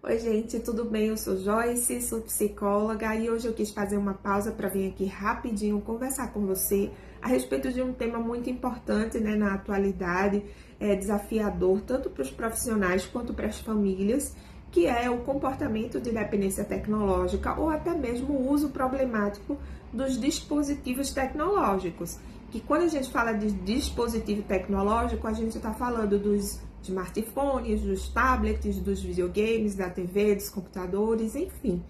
Oi, gente, tudo bem? Eu sou Joyce, sou psicóloga e hoje eu quis fazer uma pausa para vir aqui rapidinho conversar com você a respeito de um tema muito importante, né, na atualidade, desafiador tanto para os profissionais quanto para as famílias, que é o comportamento de dependência tecnológica ou até mesmo o uso problemático dos dispositivos tecnológicos. Que quando a gente fala de dispositivo tecnológico, a gente está falando dos smartphones, dos tablets, dos videogames, da TV, dos computadores, enfim.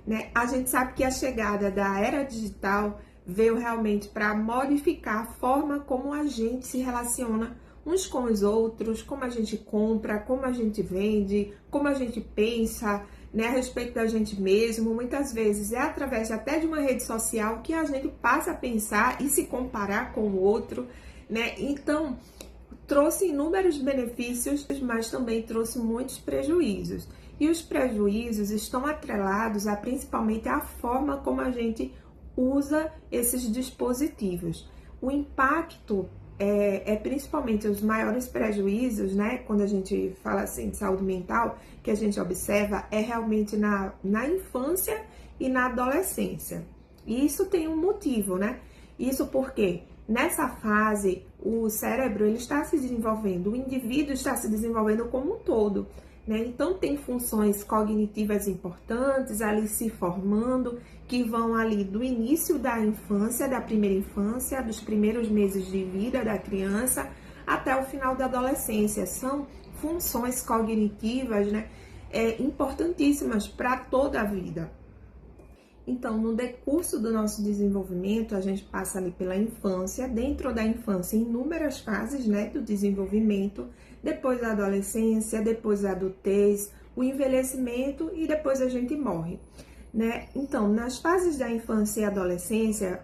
Né? A gente sabe que a chegada da era digital veio realmente para modificar a forma como a gente se relaciona uns com os outros, como a gente compra, como a gente vende, como a gente pensa, né, a respeito da gente mesmo. Muitas vezes é através até de uma rede social que a gente passa a pensar e se comparar com o outro, né? Então, trouxe inúmeros benefícios, mas também trouxe muitos prejuízos. E os prejuízos estão atrelados a principalmente a forma como a gente usa esses dispositivos. O impacto é principalmente os maiores prejuízos, né? Quando a gente fala assim de saúde mental, que a gente observa é realmente na infância e na adolescência. E isso tem um motivo, né? Isso porque nessa fase o cérebro ele está se desenvolvendo, o indivíduo está se desenvolvendo como um todo, né? Então tem funções cognitivas importantes ali se formando, que vão ali do início da infância, da primeira infância, dos primeiros meses de vida da criança, até o final da adolescência. São funções cognitivas, né, importantíssimas para toda a vida. Então, no decurso do nosso desenvolvimento, a gente passa ali pela infância, dentro da infância, inúmeras fases, né, do desenvolvimento, depois da adolescência, depois da adultez, o envelhecimento e depois a gente morre, né? Então, nas fases da infância e adolescência,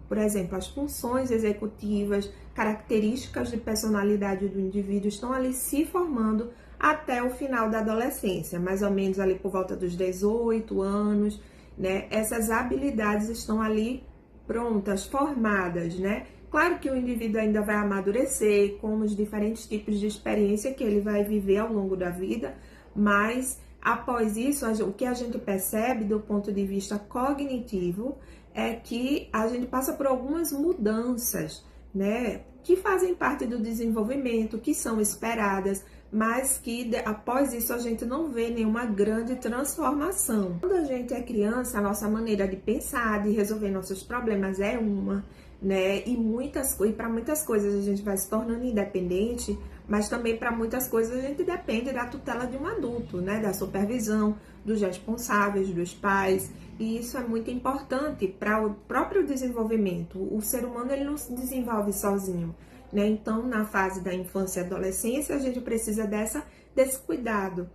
por exemplo, as funções executivas, características de personalidade do indivíduo estão ali se formando até o final da adolescência, mais ou menos ali por volta dos 18 anos, né? Essas habilidades estão ali prontas, formadas, né? Claro que o indivíduo ainda vai amadurecer com os diferentes tipos de experiência que ele vai viver ao longo da vida, mas após isso, o que a gente percebe do ponto de vista cognitivo é que a gente passa por algumas mudanças, né? Que fazem parte do desenvolvimento, que são esperadas, mas que após isso a gente não vê nenhuma grande transformação. Quando a gente é criança, a nossa maneira de pensar, de resolver nossos problemas é uma, né? E para muitas coisas a gente vai se tornando independente, mas também para muitas coisas a gente depende da tutela de um adulto, né? Da supervisão dos responsáveis, dos pais. E isso é muito importante para o próprio desenvolvimento. O ser humano ele não se desenvolve sozinho, né? Então, na fase da infância e adolescência, a gente precisa desse cuidado.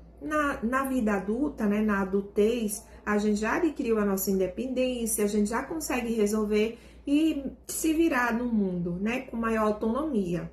Na vida adulta, né, na adultez, a gente já adquiriu a nossa independência, a gente já consegue resolver e se virar no mundo, né, com maior autonomia,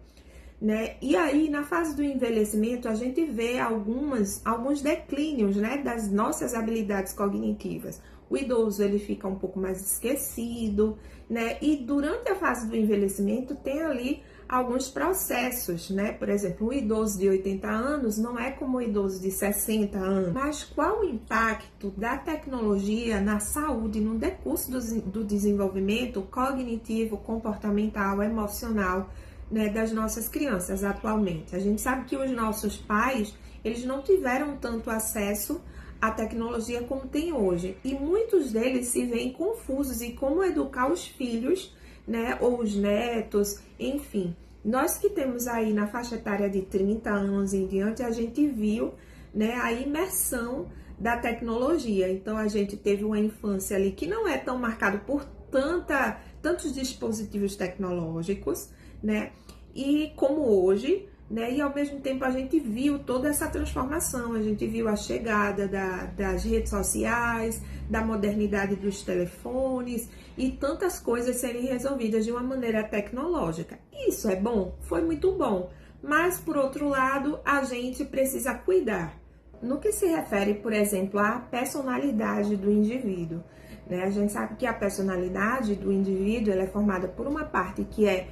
né? E aí, na fase do envelhecimento, a gente vê alguns declínios, né, das nossas habilidades cognitivas. O idoso, ele fica um pouco mais esquecido, né? E durante a fase do envelhecimento, tem ali alguns processos, né? Por exemplo, um idoso de 80 anos não é como um idoso de 60 anos. Mas qual o impacto da tecnologia na saúde, no decurso do desenvolvimento cognitivo, comportamental, emocional, né, das nossas crianças atualmente? A gente sabe que os nossos pais, eles não tiveram tanto acesso à tecnologia como tem hoje. E muitos deles se veem confusos em como educar os filhos, né, ou os netos, enfim. Nós que temos aí na faixa etária de 30 anos em diante, a gente viu, né, a imersão da tecnologia. Então, a gente teve uma infância ali que não é tão marcada por tantos dispositivos tecnológicos, né, e como hoje, né, e ao mesmo tempo a gente viu toda essa transformação, a gente viu a chegada das redes sociais, da modernidade dos telefones e tantas coisas serem resolvidas de uma maneira tecnológica. Isso é bom? Foi muito bom, mas por outro lado a gente precisa cuidar. No que se refere, por exemplo, à personalidade do indivíduo, né, a gente sabe que a personalidade do indivíduo ela é formada por uma parte que é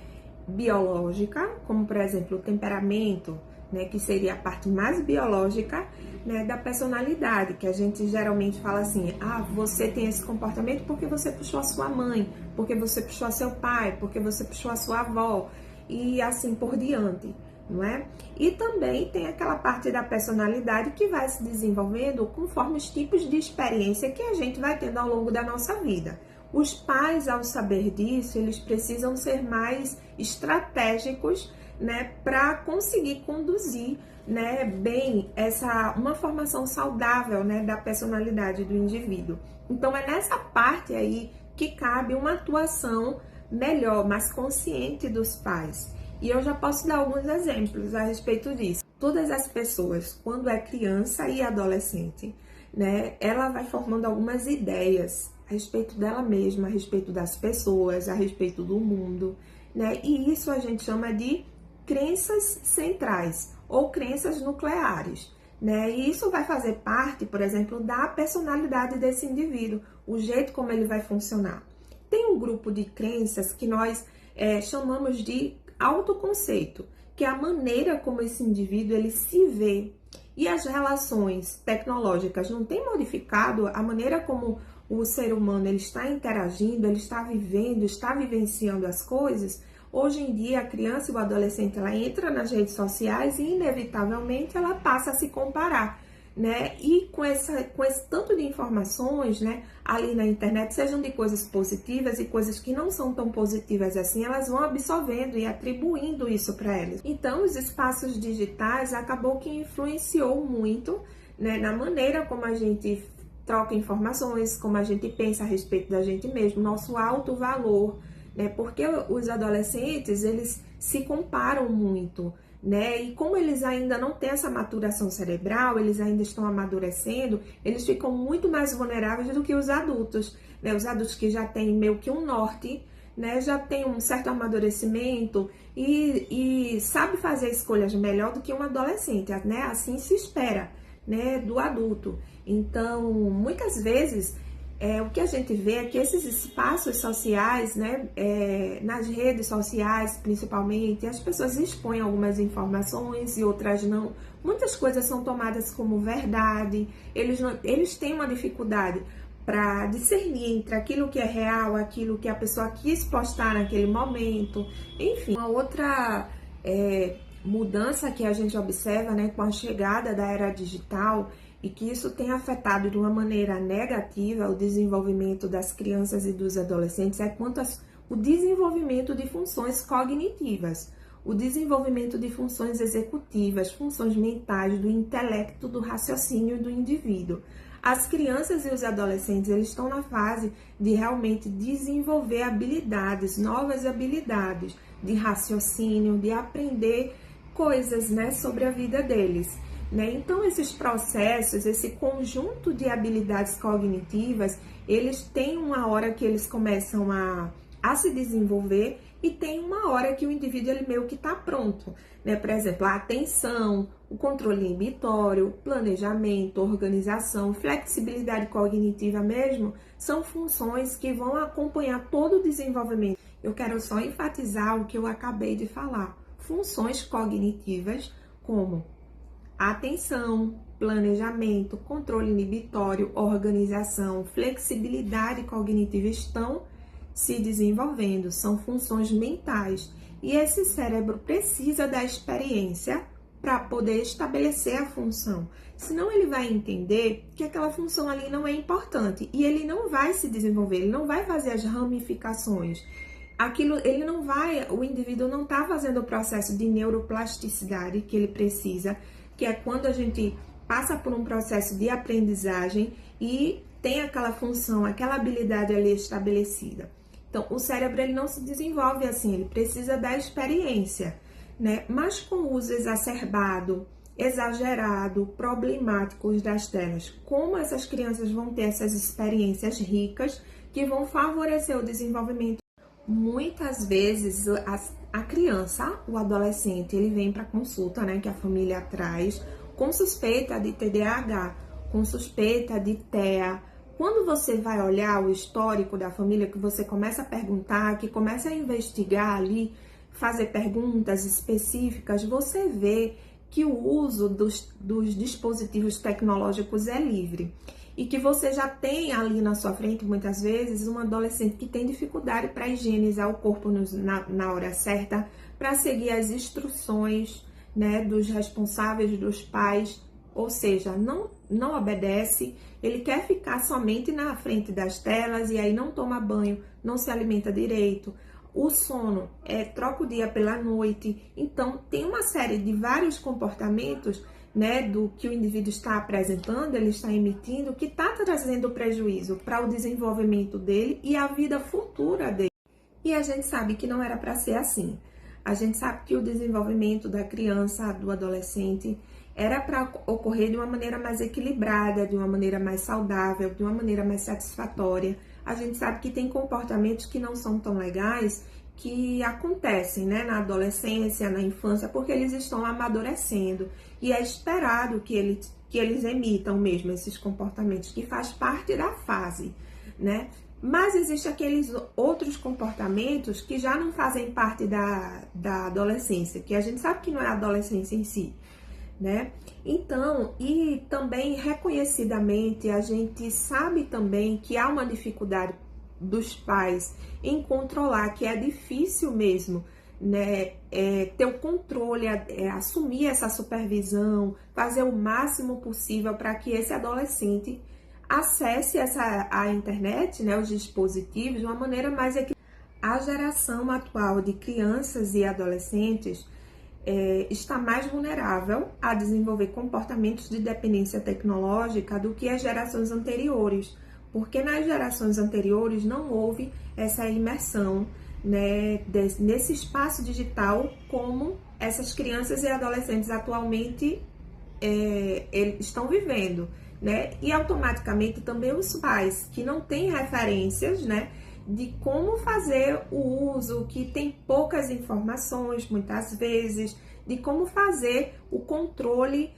biológica, como por exemplo o temperamento, né, que seria a parte mais biológica, né, da personalidade, que a gente geralmente fala assim, você tem esse comportamento porque você puxou a sua mãe, porque você puxou a seu pai, porque você puxou a sua avó, e assim por diante, não é? E também tem aquela parte da personalidade que vai se desenvolvendo conforme os tipos de experiência que a gente vai tendo ao longo da nossa vida. Os pais, ao saber disso, eles precisam ser mais estratégicos, né, para conseguir conduzir, né, bem uma formação saudável, né, da personalidade do indivíduo. Então é nessa parte aí que cabe uma atuação melhor, mais consciente dos pais. E eu já posso dar alguns exemplos a respeito disso. Todas as pessoas, quando é criança e adolescente, né, ela vai formando algumas ideias a respeito dela mesma, a respeito das pessoas, a respeito do mundo, né? E isso a gente chama de crenças centrais ou crenças nucleares, né? E isso vai fazer parte, por exemplo, da personalidade desse indivíduo, o jeito como ele vai funcionar. Tem um grupo de crenças que nós chamamos de autoconceito, que é a maneira como esse indivíduo ele se vê. E as relações tecnológicas não têm modificado a maneira como o ser humano ele está interagindo, ele está vivendo, está vivenciando as coisas. Hoje em dia, a criança e o adolescente, ela entra nas redes sociais e, inevitavelmente, ela passa a se comparar, né? E com esse tanto de informações, né, ali na internet, sejam de coisas positivas e coisas que não são tão positivas assim, elas vão absorvendo e atribuindo isso para elas. Então, os espaços digitais acabou que influenciou muito, né, na maneira como a gente troca informações, como a gente pensa a respeito da gente mesmo, nosso alto valor, né? Porque os adolescentes, eles se comparam muito, né? E como eles ainda não têm essa maturação cerebral, eles ainda estão amadurecendo, eles ficam muito mais vulneráveis do que os adultos, né? Os adultos que já têm meio que um norte, né? Já têm um certo amadurecimento e sabe fazer escolhas melhor do que um adolescente, né? Assim se espera, né, do adulto. Então, muitas vezes, o que a gente vê é que esses espaços sociais, né, nas redes sociais principalmente, as pessoas expõem algumas informações e outras não. Muitas coisas são tomadas como verdade, eles têm uma dificuldade para discernir entre aquilo que é real, aquilo que a pessoa quis postar naquele momento. Enfim, uma outra mudança que a gente observa, né, com a chegada da era digital e que isso tem afetado de uma maneira negativa o desenvolvimento das crianças e dos adolescentes é quanto ao desenvolvimento de funções cognitivas, o desenvolvimento de funções executivas, funções mentais, do intelecto, do raciocínio do indivíduo. As crianças e os adolescentes, eles estão na fase de realmente desenvolver habilidades, novas habilidades de raciocínio, de aprender coisas, né, sobre a vida deles, né? Então, esses processos, esse conjunto de habilidades cognitivas, eles têm uma hora que eles começam a se desenvolver e tem uma hora que o indivíduo ele meio que está pronto, né? Por exemplo, a atenção, o controle inibitório, planejamento, organização, flexibilidade cognitiva mesmo, são funções que vão acompanhar todo o desenvolvimento. Eu quero só enfatizar o que eu acabei de falar. Funções cognitivas como atenção, planejamento, controle inibitório, organização, flexibilidade cognitiva estão se desenvolvendo, são funções mentais. E esse cérebro precisa da experiência para poder estabelecer a função. Senão ele vai entender que aquela função ali não é importante e ele não vai se desenvolver, ele não vai fazer as ramificações. O indivíduo não está fazendo o processo de neuroplasticidade que ele precisa, que é quando a gente passa por um processo de aprendizagem e tem aquela função, aquela habilidade ali estabelecida. Então, o cérebro ele não se desenvolve assim, ele precisa da experiência, né? Mas com o uso exacerbado, exagerado, problemáticos das telas, como essas crianças vão ter essas experiências ricas que vão favorecer o desenvolvimento? Muitas vezes a criança, o adolescente, ele vem para consulta, né, que a família traz, com suspeita de TDAH, com suspeita de TEA. Quando você vai olhar o histórico da família, que você começa a perguntar, que começa a investigar ali, fazer perguntas específicas, você vê que o uso dos dispositivos tecnológicos é livre e que você já tem ali na sua frente, muitas vezes, um adolescente que tem dificuldade para higienizar o corpo na hora certa, para seguir as instruções, né, dos responsáveis, dos pais, ou seja, não obedece, ele quer ficar somente na frente das telas e aí não toma banho, não se alimenta direito. O sono troca o dia pela noite. Então, tem uma série de vários comportamentos, né, do que o indivíduo está apresentando, ele está emitindo, que está trazendo prejuízo para o desenvolvimento dele e a vida futura dele. E a gente sabe que não era para ser assim. A gente sabe que o desenvolvimento da criança, do adolescente, era para ocorrer de uma maneira mais equilibrada, de uma maneira mais saudável, de uma maneira mais satisfatória. A gente sabe que tem comportamentos que não são tão legais, que acontecem, né, na adolescência, na infância, porque eles estão amadurecendo. E é esperado que eles emitam mesmo esses comportamentos, que faz parte da fase, né? Mas existem aqueles outros comportamentos que já não fazem parte da adolescência, que a gente sabe que não é a adolescência em si, né? Então, e também reconhecidamente, a gente sabe também que há uma dificuldade dos pais em controlar, que é difícil mesmo, né? Ter o controle, assumir essa supervisão, fazer o máximo possível para que esse adolescente acesse a internet, né, os dispositivos, de uma maneira mais equilibrada. A geração atual de crianças e adolescentes está mais vulnerável a desenvolver comportamentos de dependência tecnológica do que as gerações anteriores, porque nas gerações anteriores não houve essa imersão, né, nesse espaço digital como essas crianças e adolescentes atualmente estão vivendo, né? E automaticamente também os pais que não têm referências, né, de como fazer o uso, que tem poucas informações muitas vezes, de como fazer o controle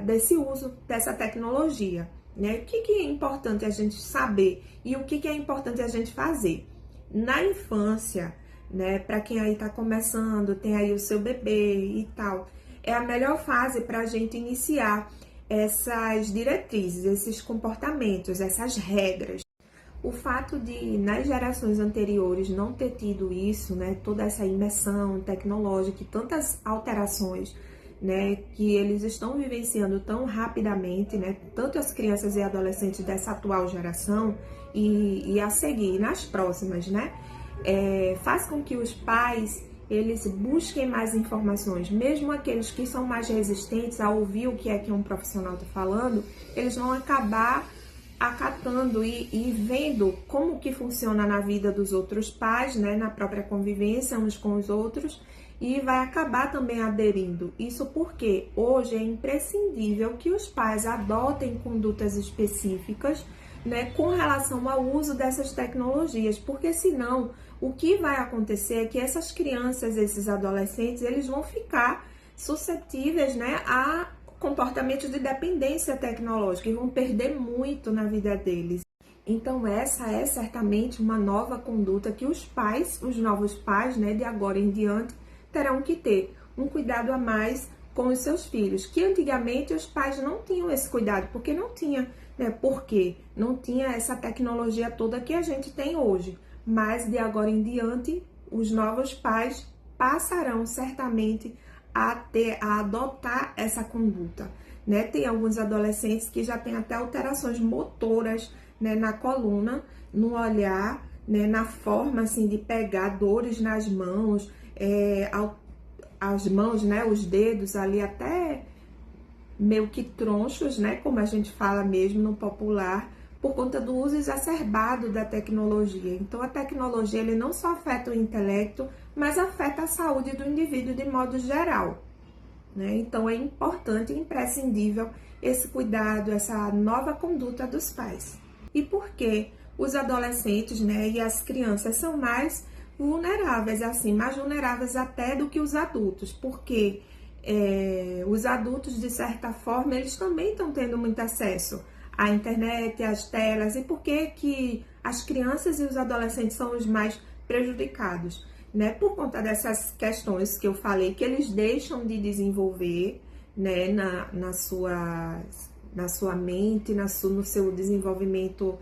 desse uso dessa tecnologia, né? O que é importante a gente saber e o que é importante a gente fazer na infância, né? Para quem aí está começando, tem aí o seu bebê e tal, é a melhor fase para a gente iniciar essas diretrizes, esses comportamentos, essas regras. O fato de, nas gerações anteriores, não ter tido isso, né, toda essa imersão tecnológica e tantas alterações, né, que eles estão vivenciando tão rapidamente, né, tanto as crianças e adolescentes dessa atual geração e a seguir, nas próximas, né, faz com que os pais eles busquem mais informações, mesmo aqueles que são mais resistentes a ouvir o que é que um profissional está falando, eles vão acabar acatando e vendo como que funciona na vida dos outros pais, né, na própria convivência uns com os outros, e vai acabar também aderindo. Isso porque hoje é imprescindível que os pais adotem condutas específicas, né, com relação ao uso dessas tecnologias, porque senão o que vai acontecer é que essas crianças, esses adolescentes, eles vão ficar suscetíveis, né, a comportamentos de dependência tecnológica e vão perder muito na vida deles. Então essa é certamente uma nova conduta que os pais, os novos pais, né, de agora em diante, terão que ter um cuidado a mais com os seus filhos, que antigamente os pais não tinham esse cuidado, porque não tinha, né, porque não tinha essa tecnologia toda que a gente tem hoje. Mas de agora em diante, os novos pais passarão certamente a adotar essa conduta, né? Tem alguns adolescentes que já têm até alterações motoras, né, na coluna, no olhar, né, na forma assim de pegar, dores nas mãos, as mãos, né, os dedos ali até meio que tronchos, né, como a gente fala mesmo no popular, por conta do uso exacerbado da tecnologia. Então, a tecnologia ele não só afeta o intelecto, mas afeta a saúde do indivíduo de modo geral, né? Então, é importante e imprescindível esse cuidado, essa nova conduta dos pais. E por que os adolescentes, né, e as crianças são mais vulneráveis, assim, mais vulneráveis até do que os adultos? Porque os adultos, de certa forma, eles também estão tendo muito acesso à internet, às telas. E por que as crianças e os adolescentes são os mais prejudicados? né? Por conta dessas questões que eu falei, que eles deixam de desenvolver, né, na sua mente, no seu desenvolvimento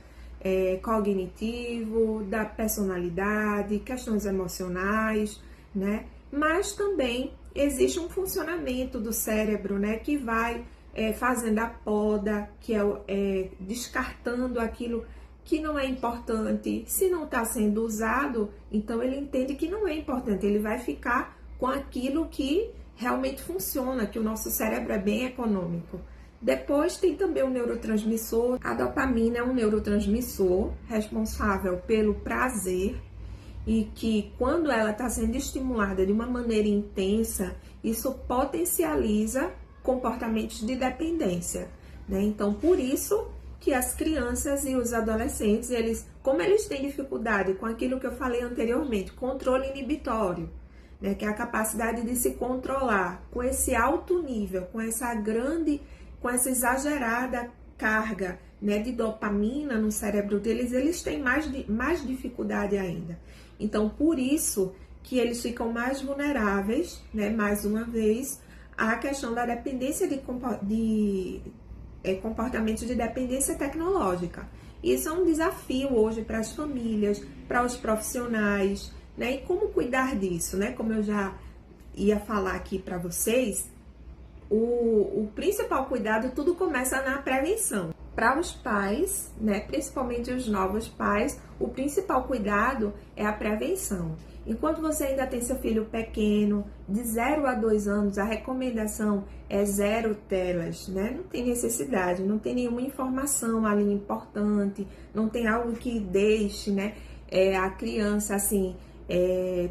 cognitivo, da personalidade, questões emocionais, né? Mas também existe um funcionamento do cérebro, né, que vai fazendo a poda, que é descartando aquilo que não é importante. Se não está sendo usado, então ele entende que não é importante, ele vai ficar com aquilo que realmente funciona, que o nosso cérebro é bem econômico. Depois tem também o neurotransmissor. A dopamina é um neurotransmissor responsável pelo prazer e que, quando ela está sendo estimulada de uma maneira intensa, isso potencializa comportamentos de dependência, né? Então, por isso que as crianças e os adolescentes, como eles têm dificuldade com aquilo que eu falei anteriormente, controle inibitório, né, que é a capacidade de se controlar com esse alto nível, com essa exagerada carga, né, de dopamina no cérebro deles, eles têm mais dificuldade ainda. Então, por isso que eles ficam mais vulneráveis, né, mais uma vez, à questão da dependência de comportamentos de dependência tecnológica. Isso é um desafio hoje para as famílias, para os profissionais, né? E como cuidar disso, né? Como eu já ia falar aqui para vocês, o principal cuidado, tudo começa na prevenção. Para os pais, né, principalmente os novos pais, o principal cuidado é a prevenção. Enquanto você ainda tem seu filho pequeno, de 0 a 2 anos, a recomendação é 0 telas, né? Não tem necessidade, não tem nenhuma informação ali importante, não tem algo que deixe, né, a criança assim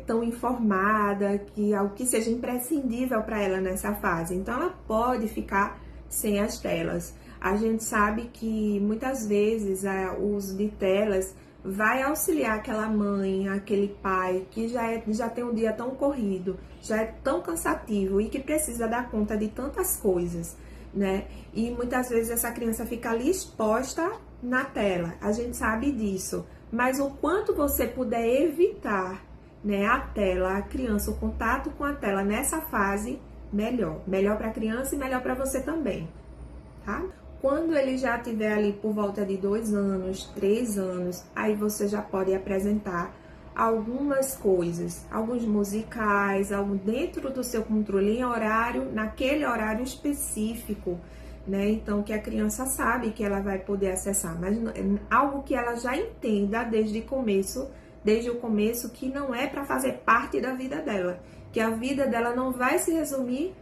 tão informada, que algo que seja imprescindível para ela nessa fase. Então ela pode ficar sem as telas. A gente sabe que muitas vezes o uso de telas vai auxiliar aquela mãe, aquele pai que já tem um dia tão corrido, já é tão cansativo e que precisa dar conta de tantas coisas, né? E muitas vezes essa criança fica ali exposta na tela, a gente sabe disso. Mas o quanto você puder evitar, né, a tela, a criança, o contato com a tela nessa fase, melhor. Melhor para a criança e melhor para você também, tá? Quando ele já estiver ali por volta de 2 anos, 3 anos, aí você já pode apresentar algumas coisas, alguns musicais, algo dentro do seu controle em horário, naquele horário específico, né? Então, que a criança sabe que ela vai poder acessar, mas algo que ela já entenda desde o começo, que não é para fazer parte da vida dela, que a vida dela não vai se resumir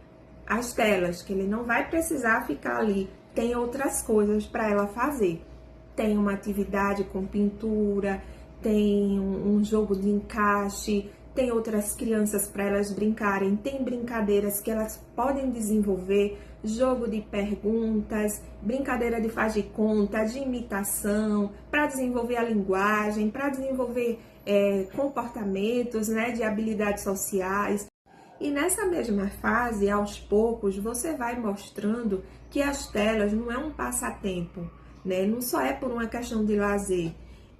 às telas, que ele não vai precisar ficar ali. Tem outras coisas para ela fazer. Tem uma atividade com pintura, tem um jogo de encaixe, tem outras crianças para elas brincarem, tem brincadeiras que elas podem desenvolver, jogo de perguntas, brincadeira de faz de conta, de imitação, para desenvolver a linguagem, para desenvolver comportamentos, né, de habilidades sociais. E nessa mesma fase, aos poucos, você vai mostrando que as telas não é um passatempo, né? Não só é por uma questão de lazer,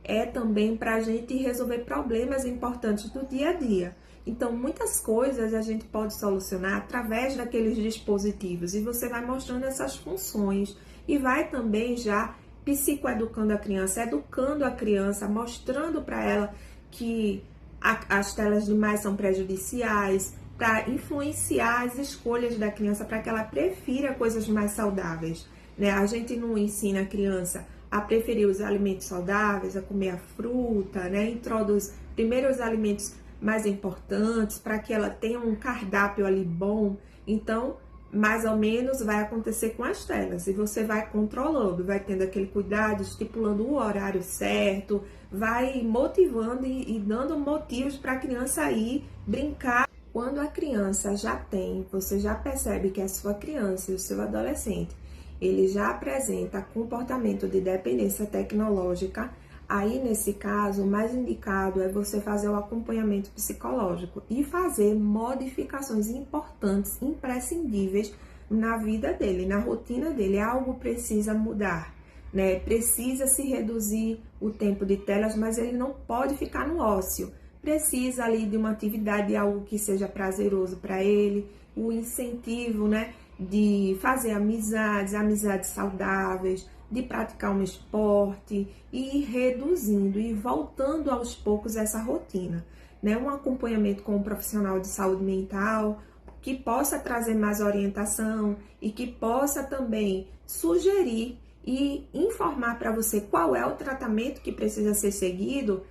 é também para a gente resolver problemas importantes do dia a dia. Então, muitas coisas a gente pode solucionar através daqueles dispositivos e você vai mostrando essas funções e vai também já psicoeducando a criança, educando a criança, mostrando para ela que as telas demais são prejudiciais, para influenciar as escolhas da criança, para que ela prefira coisas mais saudáveis, né? A gente não ensina a criança a preferir os alimentos saudáveis, a comer a fruta, né? Introduz primeiro os alimentos mais importantes, para que ela tenha um cardápio ali bom. Então, mais ou menos vai acontecer com as telas, e você vai controlando, vai tendo aquele cuidado, estipulando o horário certo, vai motivando e dando motivos para a criança ir brincar. Quando a criança você já percebe que a sua criança e o seu adolescente, ele já apresenta comportamento de dependência tecnológica, aí nesse caso, o mais indicado é você fazer o acompanhamento psicológico e fazer modificações importantes, imprescindíveis na vida dele, na rotina dele. Algo precisa mudar, né? Precisa se reduzir o tempo de telas, mas ele não pode ficar no ócio. precisa ali de uma atividade, algo que seja prazeroso para ele, o incentivo, né, de fazer amizades saudáveis, de praticar um esporte e ir reduzindo e voltando aos poucos essa rotina, né? Um acompanhamento com um profissional de saúde mental que possa trazer mais orientação e que possa também sugerir e informar para você qual é o tratamento que precisa ser seguido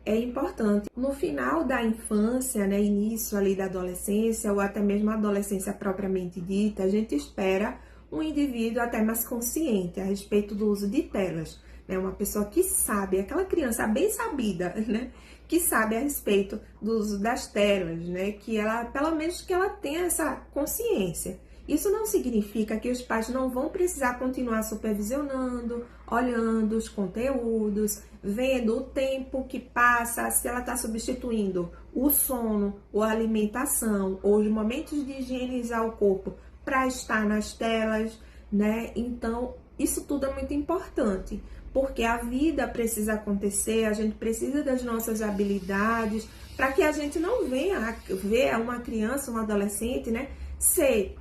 é importante. No final da infância, né, início ali da adolescência ou até mesmo a adolescência propriamente dita, a gente espera um indivíduo até mais consciente a respeito do uso de telas, né? Uma pessoa que sabe, aquela criança bem sabida, né? Que sabe a respeito do uso das telas, né? Que ela, pelo menos que ela tenha essa consciência. Isso não significa que os pais não vão precisar continuar supervisionando, olhando os conteúdos, vendo o tempo que passa, se ela está substituindo o sono, ou a alimentação, ou os momentos de higienizar o corpo para estar nas telas, né? Então, isso tudo é muito importante, porque a vida precisa acontecer, a gente precisa das nossas habilidades, para que a gente não venha ver uma criança, um adolescente, né, ser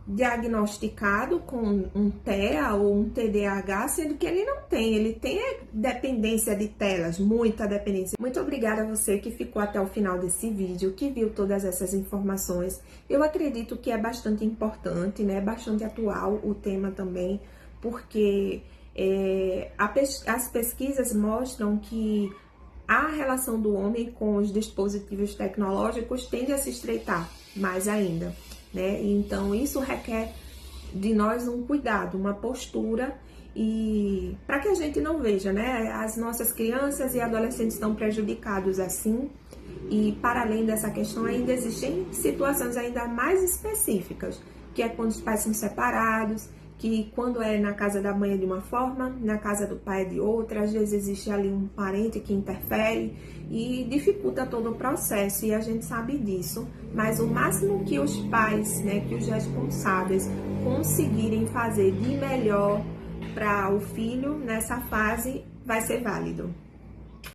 diagnosticado com um TEA ou um TDAH, sendo que ele não tem, ele tem dependência de telas, muita dependência. Muito obrigada a você que ficou até o final desse vídeo, que viu todas essas informações. Eu acredito que é bastante importante, né, bastante atual o tema também, porque as pesquisas mostram que a relação do homem com os dispositivos tecnológicos tende a se estreitar mais ainda, né? Então isso requer de nós um cuidado, uma postura, e para que a gente não veja, né, as nossas crianças e adolescentes estão prejudicados assim. E para além dessa questão, ainda existem situações ainda mais específicas, que é quando os pais são separados, que quando é na casa da mãe é de uma forma, na casa do pai é de outra, às vezes existe ali um parente que interfere e dificulta todo o processo, e a gente sabe disso. Mas o máximo que os pais, né, que os responsáveis conseguirem fazer de melhor para o filho nessa fase vai ser válido.